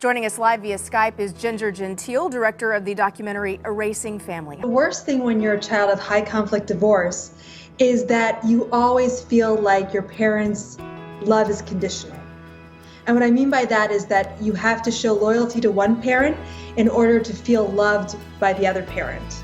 Joining us live via Skype is Gentile, director of the documentary Erasing Family. The worst thing when you're a child of high conflict divorce is that you always feel like your parents' love is conditional. And what I mean by that is that you have to show loyalty to one parent in order to feel loved by the other parent.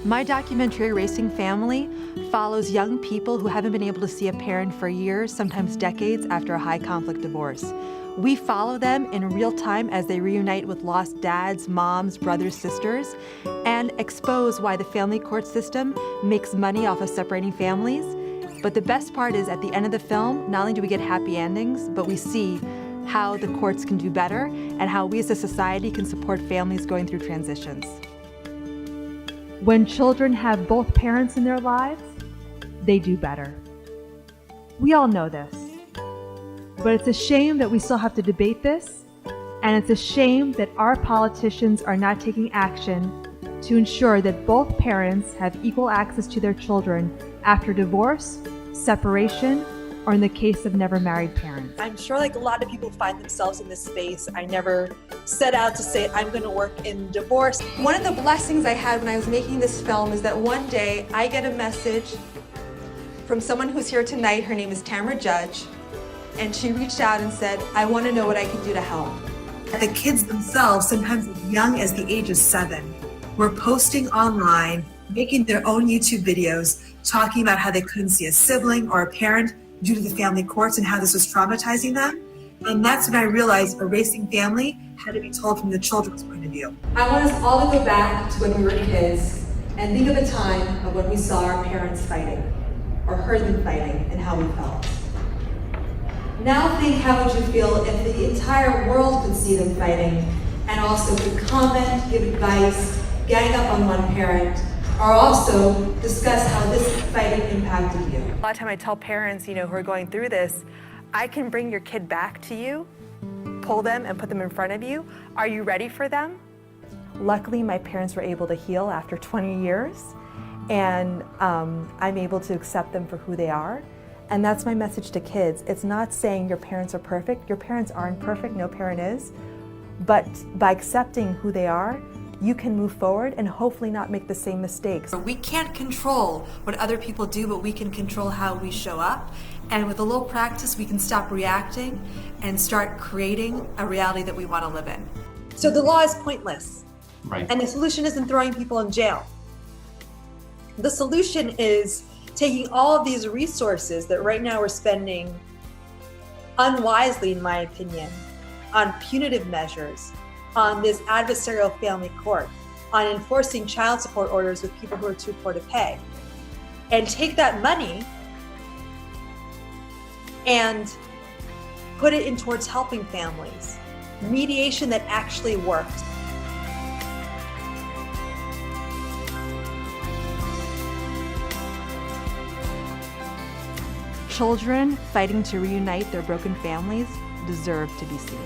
My documentary, Erasing Family, follows young people who haven't been able to see a parent for years, sometimes decades, after a high conflict divorce. We follow them in real time as they reunite with lost dads, moms, brothers, sisters, and expose why the family court system makes money off of separating families. But the best part is, at the end of the film, not only do we get happy endings, but we see how the courts can do better and how we as a society can support families going through transitions. When children have both parents in their lives, they do better. We all know this. But it's a shame that we still have to debate this, and it's a shame that our politicians are not taking action to ensure that both parents have equal access to their children after divorce, separation, or in the case of never married parents. I'm sure like a lot of people find themselves in this space. I never set out to say I'm going to work in divorce. One of the blessings I had when I was making this film is that one day I get a message from someone who's here tonight. Her name is Tamara Judge. And she reached out and said, I want to know what I can do to help. The kids themselves, sometimes as young as the age of 7, were posting online, making their own YouTube videos, talking about how they couldn't see a sibling or a parent due to the family courts and how this was traumatizing them. And that's when I realized Erasing Family had to be told from the children's point of view. I want us all to go back to when we were kids and think of a time of when we saw our parents fighting or heard them fighting and how we felt. Now think, how would you feel if the entire world could see them fighting and also could comment, give advice, gang up on one parent, or also discuss how this fighting impacted you? A lot of time I tell parents, who are going through this, I can bring your kid back to you, pull them and put them in front of you. Are you ready for them? Luckily, my parents were able to heal after 20 years, and I'm able to accept them for who they are. And that's my message to kids. It's not saying your parents are perfect. Your parents aren't perfect, no parent is. But by accepting who they are, you can move forward and hopefully not make the same mistakes. We can't control what other people do, but we can control how we show up. And with a little practice, we can stop reacting and start creating a reality that we want to live in. So the law is pointless. Right. And the solution isn't throwing people in jail. The solution is taking all of these resources that right now we're spending unwisely, in my opinion, on punitive measures, on this adversarial family court, on enforcing child support orders with people who are too poor to pay, and take that money and put it in towards helping families. Mediation that actually works. Children fighting to reunite their broken families deserve to be seen.